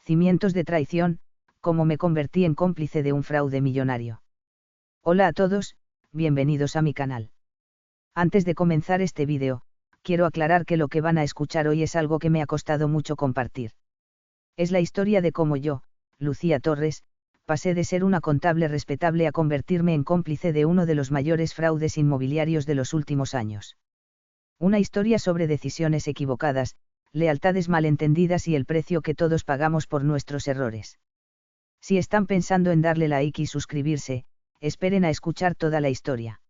Cimientos de traición, cómo me convertí en cómplice de un fraude millonario. Hola a todos, bienvenidos a mi canal. Antes de comenzar este vídeo, quiero aclarar que lo que van a escuchar hoy es algo que me ha costado mucho compartir. Es la historia de cómo yo, Lucía Torres, pasé de ser una contable respetable a convertirme en cómplice de uno de los mayores fraudes inmobiliarios de los últimos años. Una historia sobre decisiones equivocadas, lealtades malentendidas y el precio que todos pagamos por nuestros errores. Si están pensando en darle like y suscribirse, esperen a escuchar toda la historia.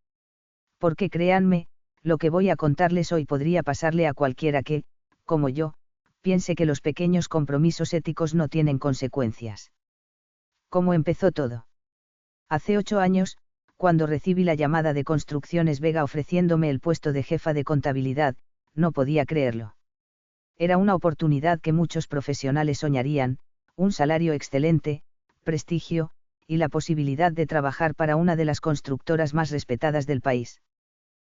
Porque créanme, lo que voy a contarles hoy podría pasarle a cualquiera que, como yo, piense que los pequeños compromisos éticos no tienen consecuencias. ¿Cómo empezó todo? Hace 8 años, cuando recibí la llamada de Construcciones Vega ofreciéndome el puesto de jefa de contabilidad, no podía creerlo. Era una oportunidad que muchos profesionales soñarían, un salario excelente, prestigio, y la posibilidad de trabajar para una de las constructoras más respetadas del país.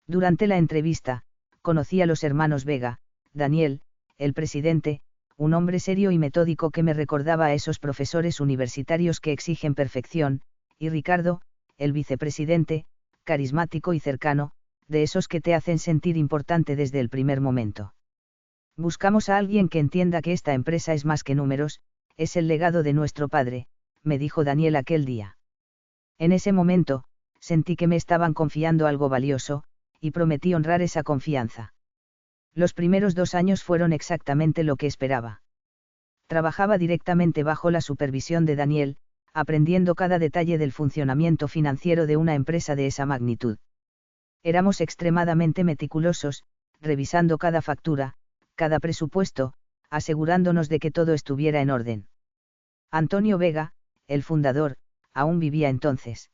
Durante la entrevista, conocí a los hermanos Vega, Daniel, el presidente, un hombre serio y metódico que me recordaba a esos profesores universitarios que exigen perfección, y Ricardo, el vicepresidente, carismático y cercano, de esos que te hacen sentir importante desde el primer momento. Buscamos a alguien que entienda que esta empresa es más que números, es el legado de nuestro padre, me dijo Daniel aquel día. En ese momento, sentí que me estaban confiando algo valioso, y prometí honrar esa confianza. Los primeros 2 años fueron exactamente lo que esperaba. Trabajaba directamente bajo la supervisión de Daniel, aprendiendo cada detalle del funcionamiento financiero de una empresa de esa magnitud. Éramos extremadamente meticulosos, revisando cada factura, cada presupuesto, asegurándonos de que todo estuviera en orden. Antonio Vega, el fundador, aún vivía entonces.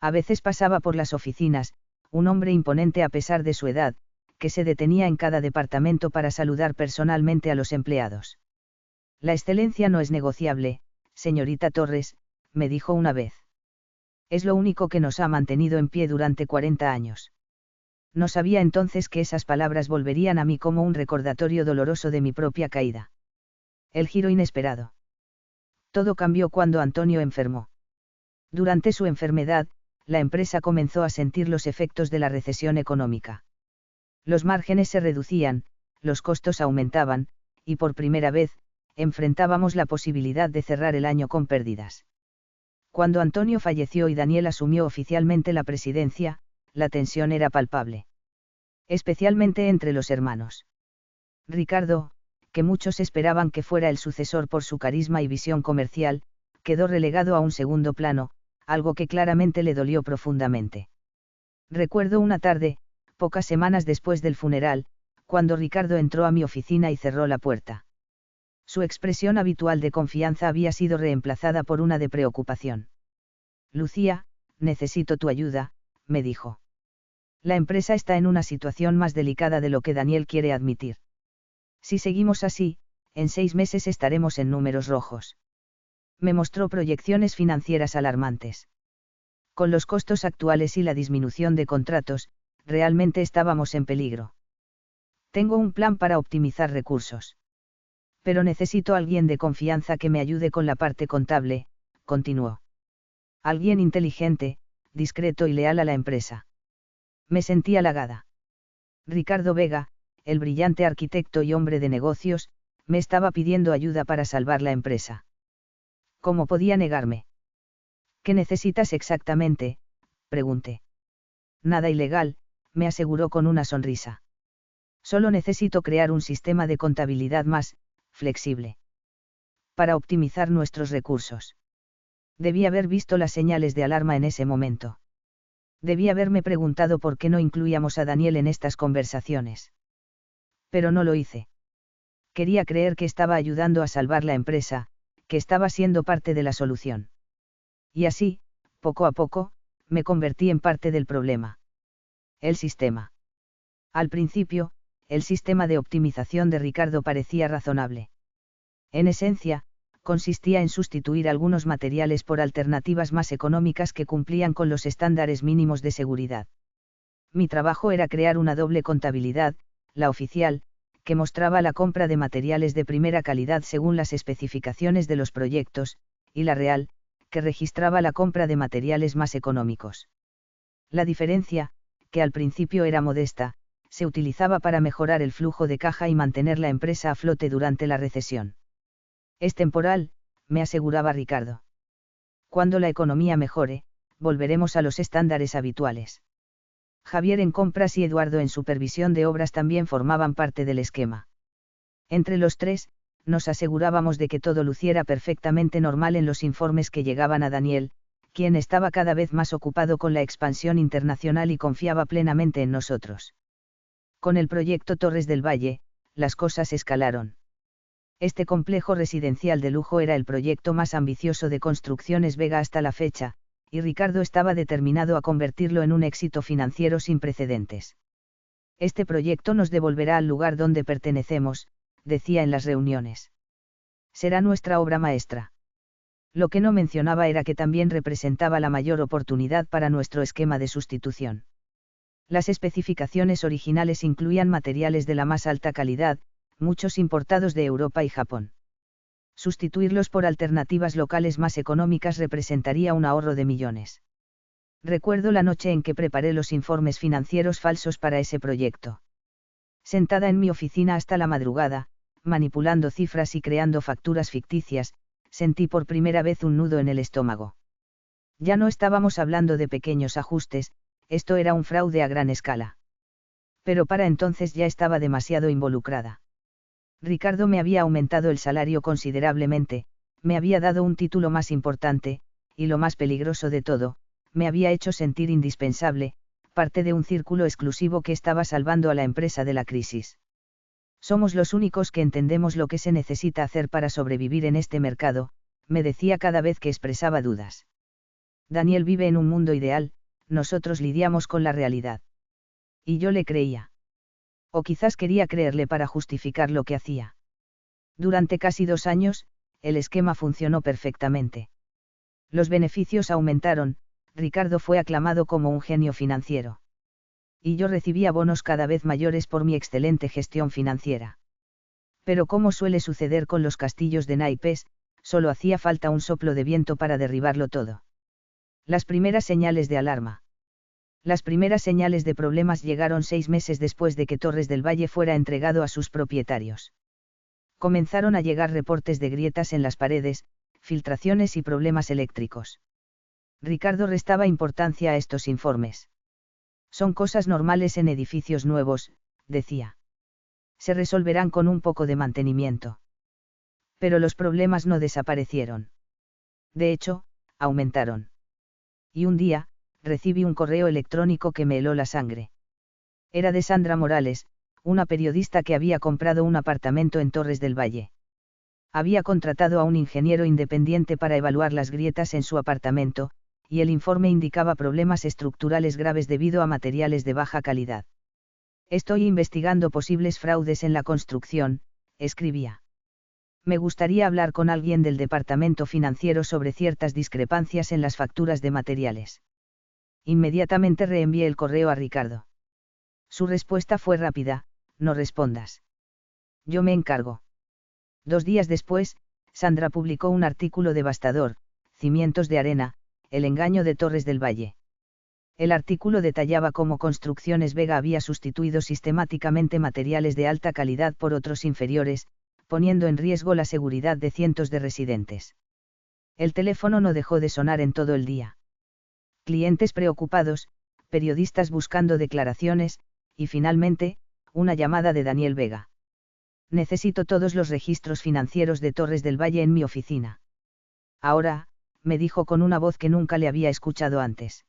A veces pasaba por las oficinas, un hombre imponente a pesar de su edad, que se detenía en cada departamento para saludar personalmente a los empleados. La excelencia no es negociable, señorita Torres, me dijo una vez. Es lo único que nos ha mantenido en pie durante 40 años. No sabía entonces que esas palabras volverían a mí como un recordatorio doloroso de mi propia caída. El giro inesperado. Todo cambió cuando Antonio enfermó. Durante su enfermedad, la empresa comenzó a sentir los efectos de la recesión económica. Los márgenes se reducían, los costos aumentaban, y por primera vez, enfrentábamos la posibilidad de cerrar el año con pérdidas. Cuando Antonio falleció y Daniel asumió oficialmente la presidencia, la tensión era palpable. Especialmente entre los hermanos. Ricardo, que muchos esperaban que fuera el sucesor por su carisma y visión comercial, quedó relegado a un segundo plano, algo que claramente le dolió profundamente. Recuerdo una tarde, pocas semanas después del funeral, cuando Ricardo entró a mi oficina y cerró la puerta. Su expresión habitual de confianza había sido reemplazada por una de preocupación. Lucía, necesito tu ayuda, me dijo. La empresa está en una situación más delicada de lo que Daniel quiere admitir. Si seguimos así, en 6 meses estaremos en números rojos. Me mostró proyecciones financieras alarmantes. Con los costos actuales y la disminución de contratos, realmente estábamos en peligro. Tengo un plan para optimizar recursos. Pero necesito a alguien de confianza que me ayude con la parte contable, continuó. Alguien inteligente, discreto y leal a la empresa. Me sentí halagada. Ricardo Vega, el brillante arquitecto y hombre de negocios, me estaba pidiendo ayuda para salvar la empresa. ¿Cómo podía negarme? ¿Qué necesitas exactamente?, pregunté. Nada ilegal, me aseguró con una sonrisa. Solo necesito crear un sistema de contabilidad más flexible. Para optimizar nuestros recursos. Debí haber visto las señales de alarma en ese momento. Debí haberme preguntado por qué no incluíamos a Daniel en estas conversaciones. Pero no lo hice. Quería creer que estaba ayudando a salvar la empresa, que estaba siendo parte de la solución. Y así, poco a poco, me convertí en parte del problema. El sistema. Al principio, el sistema de optimización de Ricardo parecía razonable. En esencia, consistía en sustituir algunos materiales por alternativas más económicas que cumplían con los estándares mínimos de seguridad. Mi trabajo era crear una doble contabilidad, la oficial, que mostraba la compra de materiales de primera calidad según las especificaciones de los proyectos, y la real, que registraba la compra de materiales más económicos. La diferencia, que al principio era modesta, se utilizaba para mejorar el flujo de caja y mantener la empresa a flote durante la recesión. Es temporal, me aseguraba Ricardo. Cuando la economía mejore, volveremos a los estándares habituales. Javier en compras y Eduardo en supervisión de obras también formaban parte del esquema. Entre los tres, nos asegurábamos de que todo luciera perfectamente normal en los informes que llegaban a Daniel, quien estaba cada vez más ocupado con la expansión internacional y confiaba plenamente en nosotros. Con el proyecto Torres del Valle, las cosas escalaron. Este complejo residencial de lujo era el proyecto más ambicioso de Construcciones Vega hasta la fecha, y Ricardo estaba determinado a convertirlo en un éxito financiero sin precedentes. Este proyecto nos devolverá al lugar donde pertenecemos, decía en las reuniones. Será nuestra obra maestra. Lo que no mencionaba era que también representaba la mayor oportunidad para nuestro esquema de sustitución. Las especificaciones originales incluían materiales de la más alta calidad, muchos importados de Europa y Japón. Sustituirlos por alternativas locales más económicas representaría un ahorro de millones. Recuerdo la noche en que preparé los informes financieros falsos para ese proyecto. Sentada en mi oficina hasta la madrugada, manipulando cifras y creando facturas ficticias, sentí por primera vez un nudo en el estómago. Ya no estábamos hablando de pequeños ajustes, esto era un fraude a gran escala. Pero para entonces ya estaba demasiado involucrada. Ricardo me había aumentado el salario considerablemente, me había dado un título más importante, y lo más peligroso de todo, me había hecho sentir indispensable, parte de un círculo exclusivo que estaba salvando a la empresa de la crisis. Somos los únicos que entendemos lo que se necesita hacer para sobrevivir en este mercado, me decía cada vez que expresaba dudas. Daniel vive en un mundo ideal, nosotros lidiamos con la realidad. Y yo le creía. O quizás quería creerle para justificar lo que hacía. Durante casi 2 años, el esquema funcionó perfectamente. Los beneficios aumentaron, Ricardo fue aclamado como un genio financiero. Y yo recibía bonos cada vez mayores por mi excelente gestión financiera. Pero como suele suceder con los castillos de naipes, solo hacía falta un soplo de viento para derribarlo todo. Las primeras señales de alarma. Las primeras señales de problemas llegaron 6 meses después de que Torres del Valle fuera entregado a sus propietarios. Comenzaron a llegar reportes de grietas en las paredes, filtraciones y problemas eléctricos. Ricardo restaba importancia a estos informes. Son cosas normales en edificios nuevos, decía. Se resolverán con un poco de mantenimiento. Pero los problemas no desaparecieron. De hecho, aumentaron. Y un día, recibí un correo electrónico que me heló la sangre. Era de Sandra Morales, una periodista que había comprado un apartamento en Torres del Valle. Había contratado a un ingeniero independiente para evaluar las grietas en su apartamento, y el informe indicaba problemas estructurales graves debido a materiales de baja calidad. Estoy investigando posibles fraudes en la construcción, escribía. Me gustaría hablar con alguien del departamento financiero sobre ciertas discrepancias en las facturas de materiales. Inmediatamente reenvié el correo a Ricardo. Su respuesta fue rápida: no respondas. Yo me encargo. 2 días después, Sandra publicó un artículo devastador: Cimientos de arena, el engaño de Torres del Valle. El artículo detallaba cómo Construcciones Vega había sustituido sistemáticamente materiales de alta calidad por otros inferiores, poniendo en riesgo la seguridad de cientos de residentes. El teléfono no dejó de sonar en todo el día. Clientes preocupados, periodistas buscando declaraciones, y finalmente, una llamada de Daniel Vega. Necesito todos los registros financieros de Torres del Valle en mi oficina. Ahora, me dijo con una voz que nunca le había escuchado antes.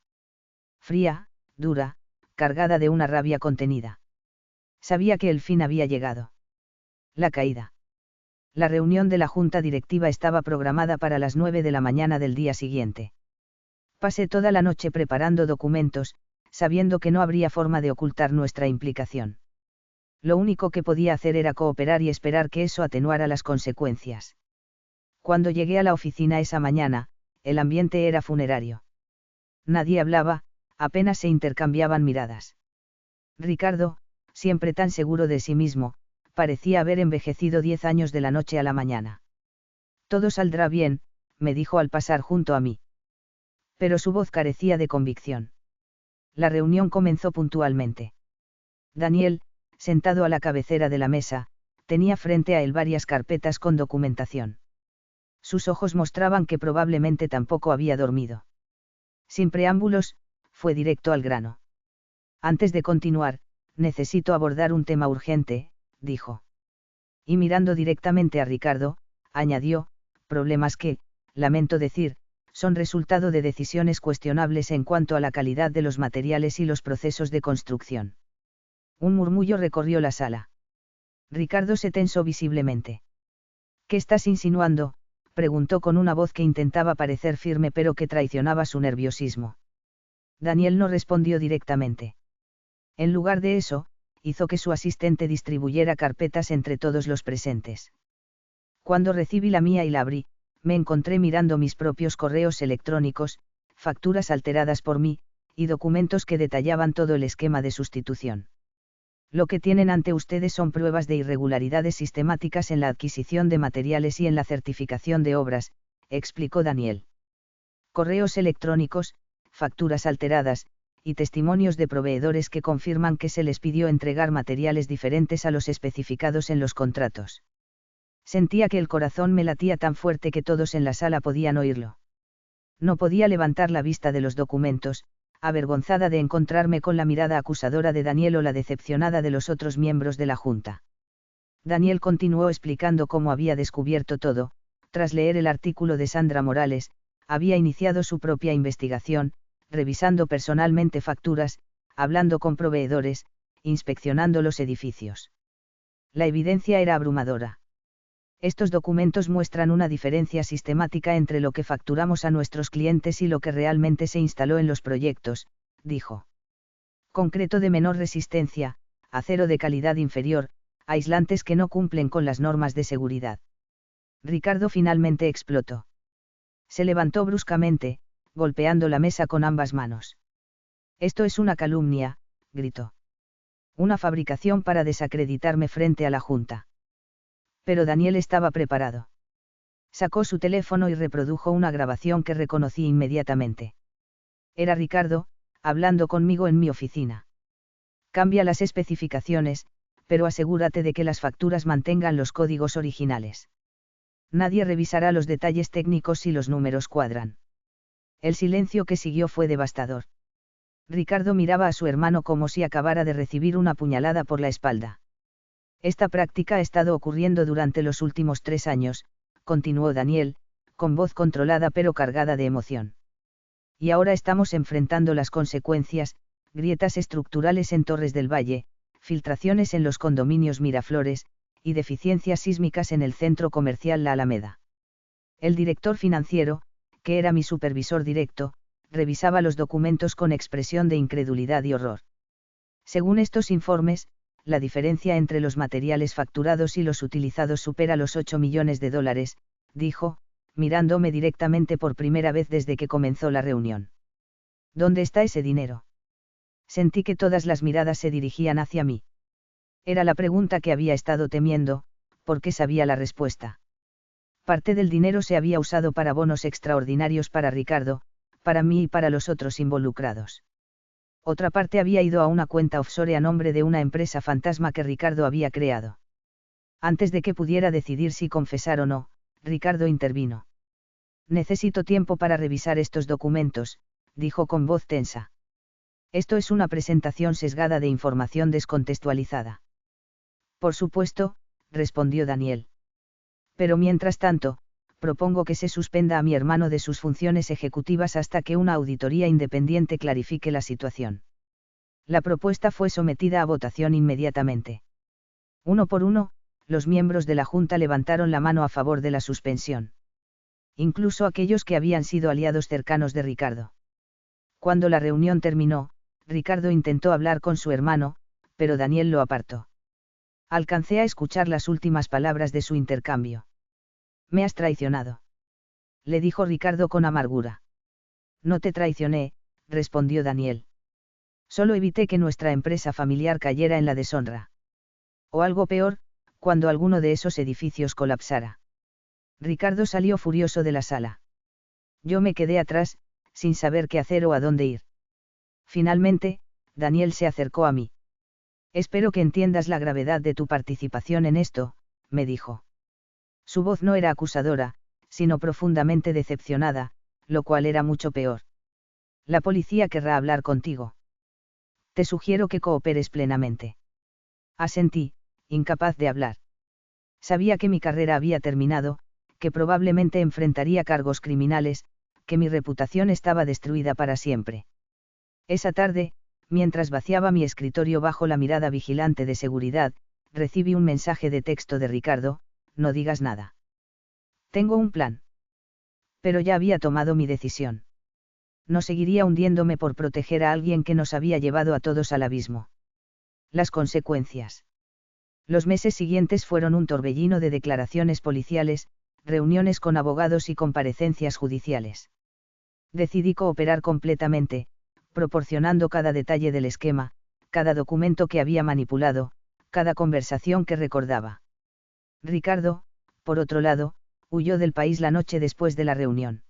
Fría, dura, cargada de una rabia contenida. Sabía que el fin había llegado. La caída. La reunión de la junta directiva estaba programada para las 9 de la mañana del día siguiente. Pasé toda la noche preparando documentos, sabiendo que no habría forma de ocultar nuestra implicación. Lo único que podía hacer era cooperar y esperar que eso atenuara las consecuencias. Cuando llegué a la oficina esa mañana, el ambiente era funerario. Nadie hablaba, apenas se intercambiaban miradas. Ricardo, siempre tan seguro de sí mismo, parecía haber envejecido 10 años de la noche a la mañana. Todo saldrá bien, me dijo al pasar junto a mí. Pero su voz carecía de convicción. La reunión comenzó puntualmente. Daniel, sentado a la cabecera de la mesa, tenía frente a él varias carpetas con documentación. Sus ojos mostraban que probablemente tampoco había dormido. Sin preámbulos, fue directo al grano. Antes de continuar, necesito abordar un tema urgente, dijo. Y mirando directamente a Ricardo, añadió, problemas que, lamento decir, son resultado de decisiones cuestionables en cuanto a la calidad de los materiales y los procesos de construcción. Un murmullo recorrió la sala. Ricardo se tensó visiblemente. ¿Qué estás insinuando?, preguntó con una voz que intentaba parecer firme pero que traicionaba su nerviosismo. Daniel no respondió directamente. En lugar de eso, hizo que su asistente distribuyera carpetas entre todos los presentes. Cuando recibí la mía y la abrí, me encontré mirando mis propios correos electrónicos, facturas alteradas por mí, y documentos que detallaban todo el esquema de sustitución. Lo que tienen ante ustedes son pruebas de irregularidades sistemáticas en la adquisición de materiales y en la certificación de obras, explicó Daniel. Correos electrónicos, facturas alteradas, y testimonios de proveedores que confirman que se les pidió entregar materiales diferentes a los especificados en los contratos. Sentía que el corazón me latía tan fuerte que todos en la sala podían oírlo. No podía levantar la vista de los documentos, avergonzada de encontrarme con la mirada acusadora de Daniel o la decepcionada de los otros miembros de la Junta. Daniel continuó explicando cómo había descubierto todo. Tras leer el artículo de Sandra Morales, había iniciado su propia investigación, revisando personalmente facturas, hablando con proveedores, inspeccionando los edificios. La evidencia era abrumadora. Estos documentos muestran una diferencia sistemática entre lo que facturamos a nuestros clientes y lo que realmente se instaló en los proyectos, dijo. Concreto de menor resistencia, acero de calidad inferior, aislantes que no cumplen con las normas de seguridad. Ricardo finalmente explotó. Se levantó bruscamente, golpeando la mesa con ambas manos. Esto es una calumnia, gritó. Una fabricación para desacreditarme frente a la Junta. Pero Daniel estaba preparado. Sacó su teléfono y reprodujo una grabación que reconocí inmediatamente. Era Ricardo, hablando conmigo en mi oficina. Cambia las especificaciones, pero asegúrate de que las facturas mantengan los códigos originales. Nadie revisará los detalles técnicos si los números cuadran. El silencio que siguió fue devastador. Ricardo miraba a su hermano como si acabara de recibir una puñalada por la espalda. Esta práctica ha estado ocurriendo durante los últimos 3 años, continuó Daniel, con voz controlada pero cargada de emoción. Y ahora estamos enfrentando las consecuencias, grietas estructurales en Torres del Valle, filtraciones en los condominios Miraflores, y deficiencias sísmicas en el centro comercial La Alameda. El director financiero, que era mi supervisor directo, revisaba los documentos con expresión de incredulidad y horror. Según estos informes, la diferencia entre los materiales facturados y los utilizados supera los $8 millones, dijo, mirándome directamente por primera vez desde que comenzó la reunión. ¿Dónde está ese dinero? Sentí que todas las miradas se dirigían hacia mí. Era la pregunta que había estado temiendo, porque sabía la respuesta. Parte del dinero se había usado para bonos extraordinarios para Ricardo, para mí y para los otros involucrados. Otra parte había ido a una cuenta offshore a nombre de una empresa fantasma que Ricardo había creado. Antes de que pudiera decidir si confesar o no, Ricardo intervino. Necesito tiempo para revisar estos documentos, dijo con voz tensa. Esto es una presentación sesgada de información descontextualizada. Por supuesto, respondió Daniel. Pero mientras tanto, propongo que se suspenda a mi hermano de sus funciones ejecutivas hasta que una auditoría independiente clarifique la situación. La propuesta fue sometida a votación inmediatamente. Uno por uno, los miembros de la Junta levantaron la mano a favor de la suspensión. Incluso aquellos que habían sido aliados cercanos de Ricardo. Cuando la reunión terminó, Ricardo intentó hablar con su hermano, pero Daniel lo apartó. Alcancé a escuchar las últimas palabras de su intercambio. Me has traicionado. Le dijo Ricardo con amargura. No te traicioné, respondió Daniel. Solo evité que nuestra empresa familiar cayera en la deshonra. O algo peor, cuando alguno de esos edificios colapsara. Ricardo salió furioso de la sala. Yo me quedé atrás, sin saber qué hacer o a dónde ir. Finalmente, Daniel se acercó a mí. Espero que entiendas la gravedad de tu participación en esto, me dijo. Su voz no era acusadora, sino profundamente decepcionada, lo cual era mucho peor. La policía querrá hablar contigo. Te sugiero que cooperes plenamente. Asentí, incapaz de hablar. Sabía que mi carrera había terminado, que probablemente enfrentaría cargos criminales, que mi reputación estaba destruida para siempre. Esa tarde, mientras vaciaba mi escritorio bajo la mirada vigilante de seguridad, recibí un mensaje de texto de Ricardo: no digas nada. Tengo un plan. Pero ya había tomado mi decisión. No seguiría hundiéndome por proteger a alguien que nos había llevado a todos al abismo. Las consecuencias. Los meses siguientes fueron un torbellino de declaraciones policiales, reuniones con abogados y comparecencias judiciales. Decidí cooperar completamente, proporcionando cada detalle del esquema, cada documento que había manipulado, cada conversación que recordaba. Ricardo, por otro lado, huyó del país la noche después de la reunión.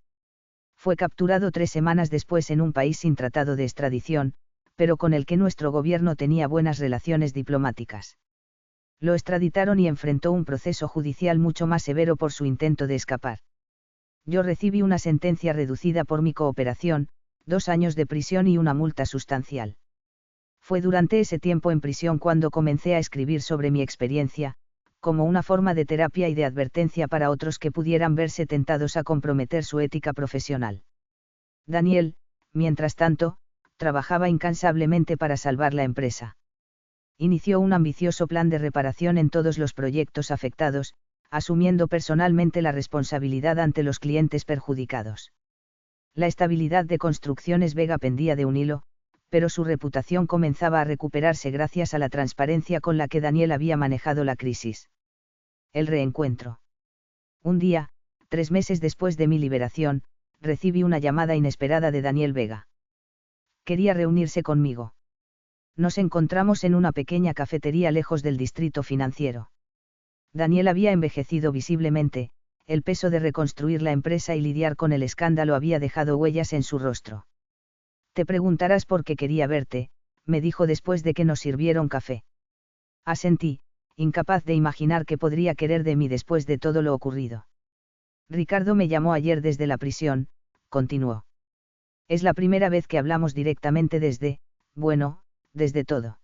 Fue capturado 3 semanas después en un país sin tratado de extradición, pero con el que nuestro gobierno tenía buenas relaciones diplomáticas. Lo extraditaron y enfrentó un proceso judicial mucho más severo por su intento de escapar. Yo recibí una sentencia reducida por mi cooperación, 2 años de prisión y una multa sustancial. Fue durante ese tiempo en prisión cuando comencé a escribir sobre mi experiencia, como una forma de terapia y de advertencia para otros que pudieran verse tentados a comprometer su ética profesional. Daniel, mientras tanto, trabajaba incansablemente para salvar la empresa. Inició un ambicioso plan de reparación en todos los proyectos afectados, asumiendo personalmente la responsabilidad ante los clientes perjudicados. La estabilidad de Construcciones Vega pendía de un hilo, pero su reputación comenzaba a recuperarse gracias a la transparencia con la que Daniel había manejado la crisis. El reencuentro. Un día, 3 meses después de mi liberación, recibí una llamada inesperada de Daniel Vega. Quería reunirse conmigo. Nos encontramos en una pequeña cafetería lejos del distrito financiero. Daniel había envejecido visiblemente, el peso de reconstruir la empresa y lidiar con el escándalo había dejado huellas en su rostro. Te preguntarás por qué quería verte, me dijo después de que nos sirvieron café. Asentí, incapaz de imaginar qué podría querer de mí después de todo lo ocurrido. Ricardo me llamó ayer desde la prisión, continuó. Es la primera vez que hablamos directamente desde todo.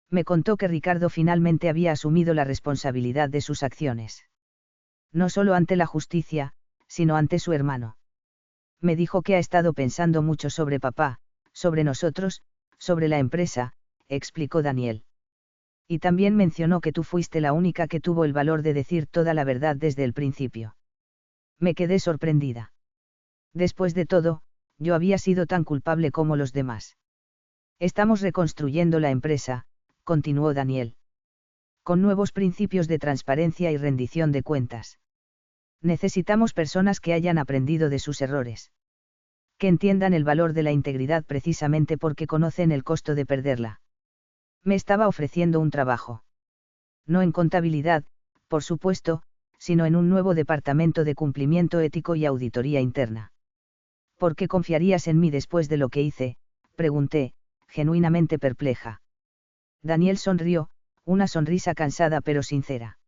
Me contó que Ricardo finalmente había asumido la responsabilidad de sus acciones. No solo ante la justicia, sino ante su hermano. Me dijo que ha estado pensando mucho sobre papá, sobre nosotros, sobre la empresa, explicó Daniel. Y también mencionó que tú fuiste la única que tuvo el valor de decir toda la verdad desde el principio. Me quedé sorprendida. Después de todo, yo había sido tan culpable como los demás. Estamos reconstruyendo la empresa, continuó Daniel. Con nuevos principios de transparencia y rendición de cuentas. Necesitamos personas que hayan aprendido de sus errores. Que entiendan el valor de la integridad precisamente porque conocen el costo de perderla. Me estaba ofreciendo un trabajo. No en contabilidad, por supuesto, sino en un nuevo departamento de cumplimiento ético y auditoría interna. ¿Por qué confiarías en mí después de lo que hice?, pregunté, genuinamente perpleja. Daniel sonrió, una sonrisa cansada pero sincera.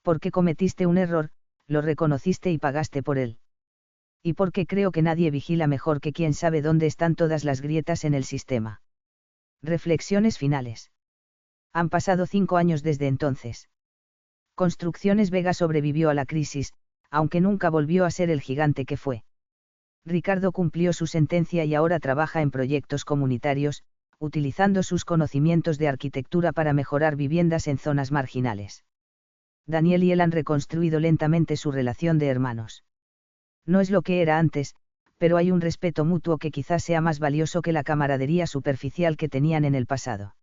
Porque cometiste un error, lo reconociste y pagaste por él. Y porque creo que nadie vigila mejor que quien sabe dónde están todas las grietas en el sistema. Reflexiones finales. Han pasado 5 años desde entonces. Construcciones Vega sobrevivió a la crisis, aunque nunca volvió a ser el gigante que fue. Ricardo cumplió su sentencia y ahora trabaja en proyectos comunitarios, utilizando sus conocimientos de arquitectura para mejorar viviendas en zonas marginales. Daniel y él han reconstruido lentamente su relación de hermanos. No es lo que era antes, pero hay un respeto mutuo que quizás sea más valioso que la camaradería superficial que tenían en el pasado.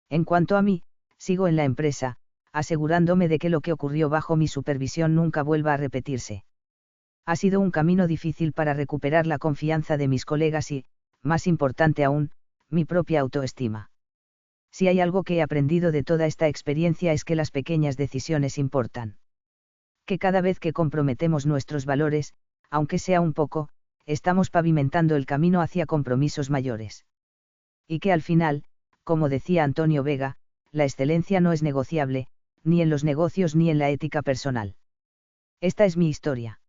En cuanto a mí, sigo en la empresa, asegurándome de que lo que ocurrió bajo mi supervisión nunca vuelva a repetirse. Ha sido un camino difícil para recuperar la confianza de mis colegas y, más importante aún, mi propia autoestima. Si hay algo que he aprendido de toda esta experiencia es que las pequeñas decisiones importan. Que cada vez que comprometemos nuestros valores, aunque sea un poco, estamos pavimentando el camino hacia compromisos mayores. Y que al final, como decía Antonio Vega, la excelencia no es negociable, ni en los negocios ni en la ética personal. Esta es mi historia.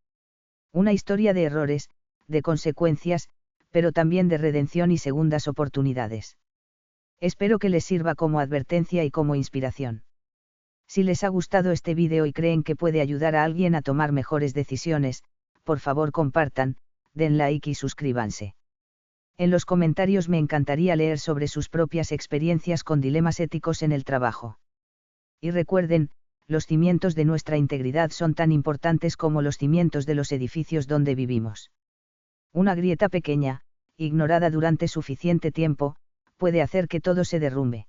Una historia de errores, de consecuencias, pero también de redención y segundas oportunidades. Espero que les sirva como advertencia y como inspiración. Si les ha gustado este vídeo y creen que puede ayudar a alguien a tomar mejores decisiones, por favor compartan, den like y suscríbanse. En los comentarios me encantaría leer sobre sus propias experiencias con dilemas éticos en el trabajo. Y recuerden, los cimientos de nuestra integridad son tan importantes como los cimientos de los edificios donde vivimos. Una grieta pequeña, ignorada durante suficiente tiempo, puede hacer que todo se derrumbe.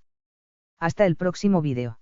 Hasta el próximo vídeo.